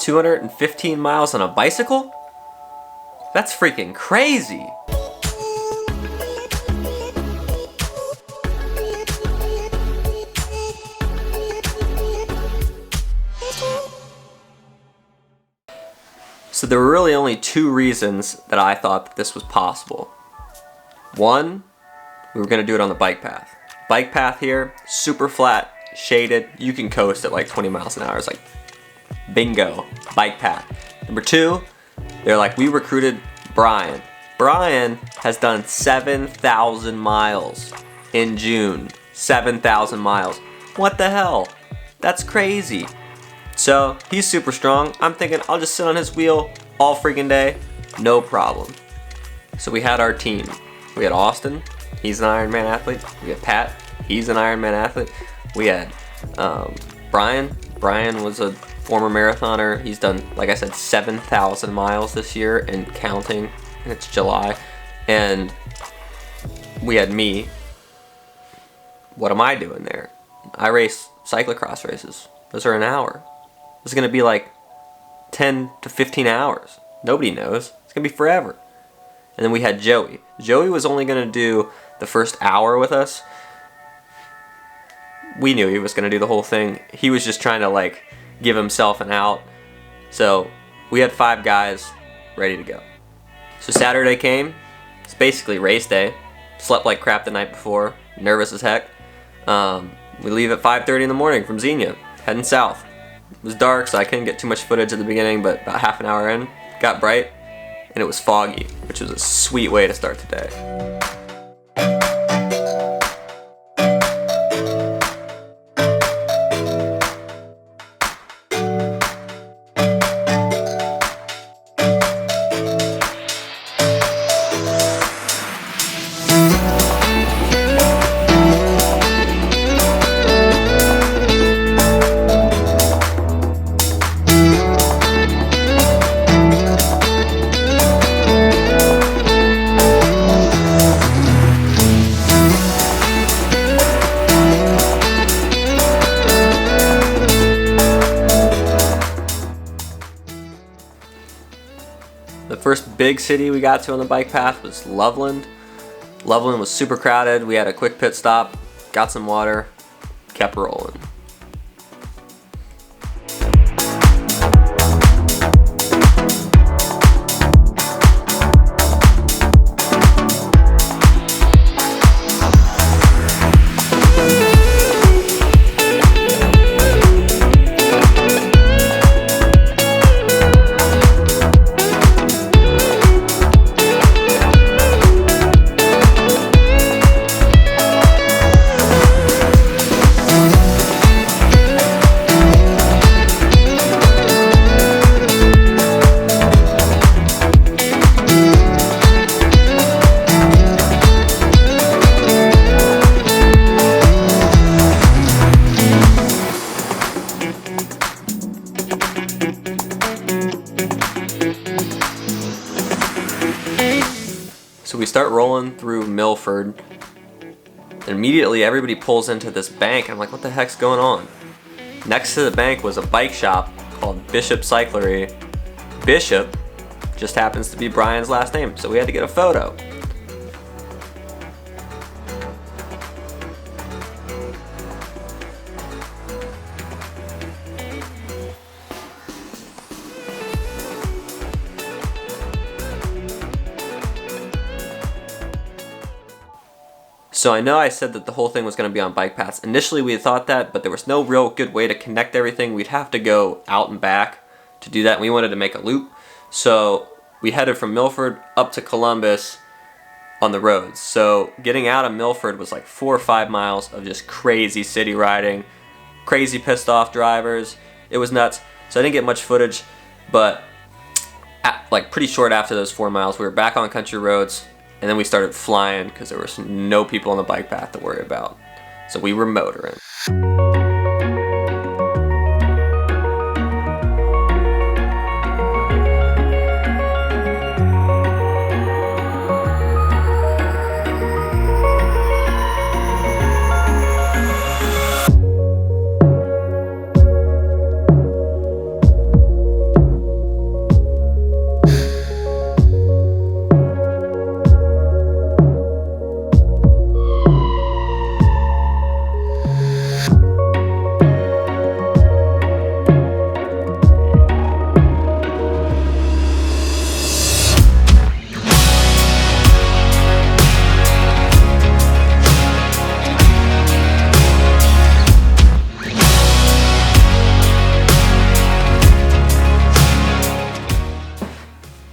215 miles on a bicycle? That's freaking crazy. So there were really only two reasons that I thought that this was possible. One, we were going to do it on the bike path. Bike path here, super flat, shaded. You can coast at like 20 miles an hour. It's like, bingo, bike path. Number two, they're like, we recruited Brian. Brian has done 7,000 miles in June. 7,000 miles. What the hell? That's crazy. So he's super strong. I'm thinking I'll just sit on his wheel all freaking day. No problem. So we had our team. We had Austin. He's an Ironman athlete. We had Pat. He's an Ironman athlete. We had Brian. Brian was a former marathoner. He's done, like I said, 7,000 miles this year and counting. And it's July. And we had me. What am I doing there? I race cyclocross races. Those are an hour. It's going to be like 10 to 15 hours. Nobody knows. It's going to be forever. And then we had Joey. Joey was only going to do the first hour with us. We knew he was going to do the whole thing. He was just trying to like give himself an out. So we had 5 guys ready to go. So Saturday came. It's basically race day. Slept like crap the night before. Nervous as heck. We leave at 5:30 in the morning from Xenia. Heading south. It was dark, so I couldn't get too much footage at the beginning, but about half an hour in, got bright, and it was foggy, which was a sweet way to start the day. The first big city we got to on the bike path was Loveland. Loveland was super crowded. We had a quick pit stop, got some water, kept rolling. So we start rolling through Milford, and immediately everybody pulls into this bank, and I'm like, what the heck's going on? Next to the bank was a bike shop called Bishop Cyclery. Bishop just happens to be Brian's last name, so we had to get a photo. So I know I said that the whole thing was going to be on bike paths. Initially we had thought that, but there was no real good way to connect everything. We'd have to go out and back to do that, and we wanted to make a loop. So we headed from Milford up to Columbus on the roads. So getting out of Milford was like 4 or 5 miles of just crazy city riding, crazy pissed off drivers. It was nuts. So I didn't get much footage, but like pretty short after those 4 miles, we were back on country roads. And then we started flying because there was no people on the bike path to worry about. So we were motoring.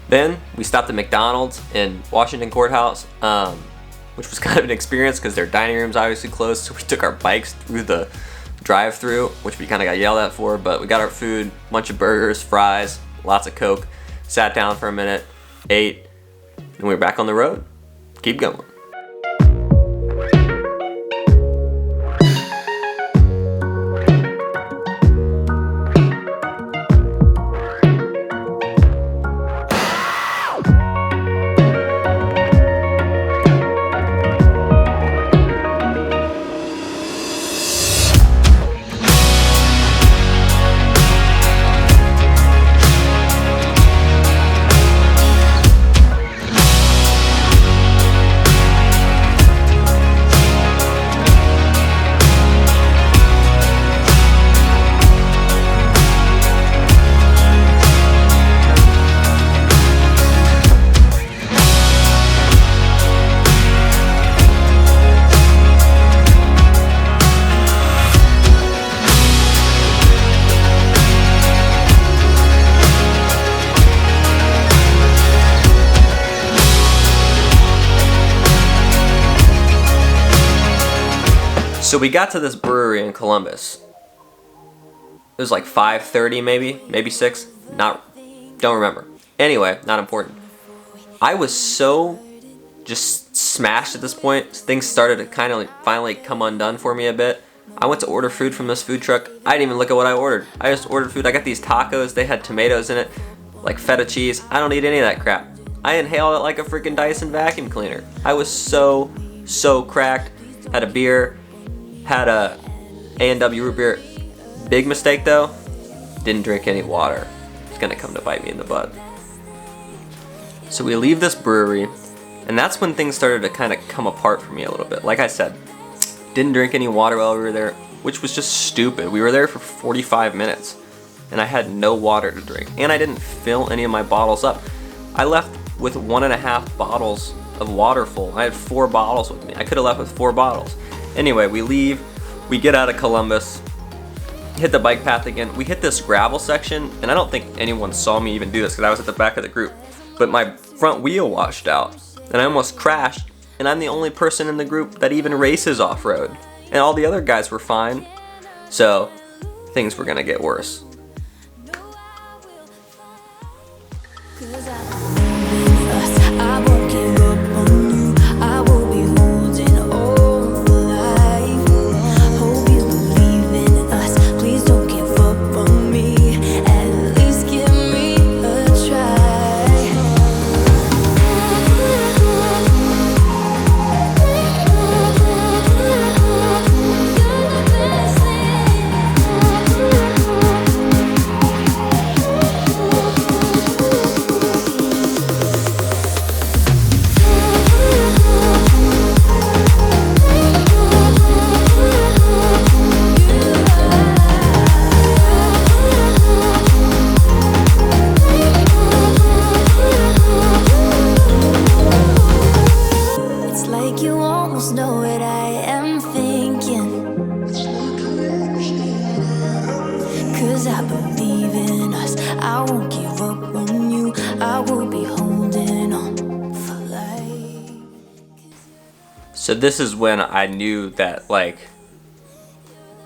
Then we stopped at McDonald's in Washington Courthouse, which was kind of an experience because their dining room's obviously closed, so we took our bikes through the drive-through, which we kind of got yelled at for, but we got our food, bunch of burgers, fries, lots of Coke, sat down for a minute, ate, and we were back on the road. Keep going. So we got to this brewery in Columbus. It was like 5:30 maybe 6. Don't remember. Anyway, not important. I was so just smashed at this point. Things started to kind of finally come undone for me a bit. I went to order food from this food truck. I didn't even look at what I ordered. I just ordered food. I got these tacos. They had tomatoes in it, like feta cheese. I don't eat any of that crap. I inhaled it like a freaking Dyson vacuum cleaner. I was so cracked. Had a beer. Had a A&W root beer. Big mistake though, didn't drink any water. It's gonna come to bite me in the butt. So we leave this brewery, and that's when things started to kind of come apart for me a little bit. Like I said, didn't drink any water while we were there, which was just stupid. We were there for 45 minutes, and I had no water to drink, and I didn't fill any of my bottles up. I left with 1.5 bottles of water full. I had 4 bottles with me. I could have left with 4 bottles. Anyway, we leave, we get out of Columbus, hit the bike path again. We hit this gravel section, and I don't think anyone saw me even do this because I was at the back of the group, but my front wheel washed out, and I almost crashed, and I'm the only person in the group that even races off-road, and all the other guys were fine, so things were gonna get worse. So this is when I knew that, like,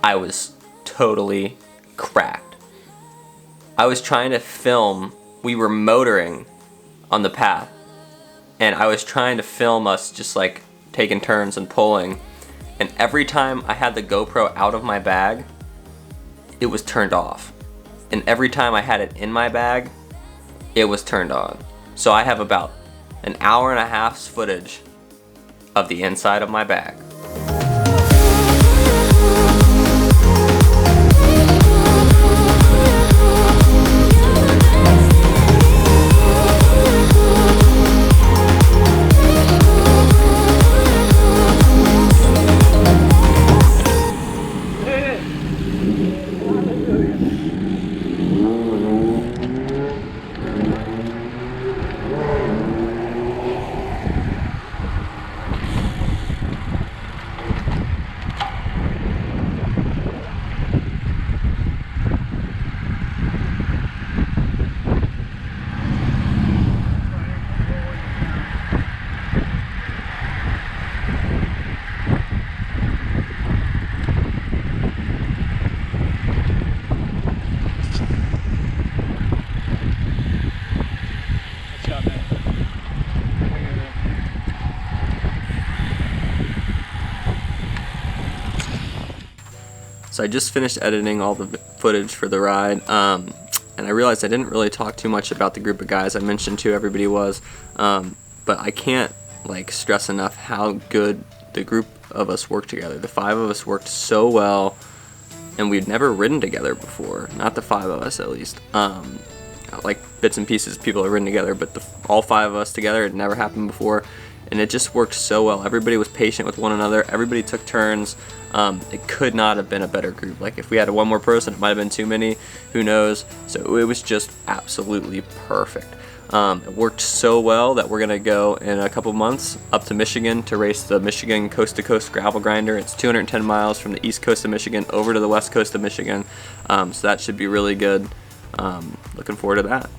I was totally cracked. I was trying to film, we were motoring on the path, and I was trying to film us just like taking turns and pulling, and every time I had the GoPro out of my bag, it was turned off. And every time I had it in my bag, it was turned on. So I have about an hour and a half's footage of the inside of my bag. So I just finished editing all the footage for the ride, and I realized I didn't really talk too much about the group of guys. I mentioned who everybody was, but I can't like stress enough how good the group of us worked together. The 5 of us worked so well, and we'd never ridden together before. Not the 5 of us, at least. Like bits and pieces, people have ridden together, but all 5 of us together, it never happened before, and it just worked so well. Everybody was patient with one another. Everybody took turns. It could not have been a better group. Like if we had one more person, it might have been too many. Who knows? So it was just absolutely perfect. It worked so well that we're gonna go in a couple months up to Michigan to race the Michigan Coast to Coast Gravel Grinder. It's 210 miles from the east coast of Michigan over to the west coast of Michigan. So that should be really good. Looking forward to that.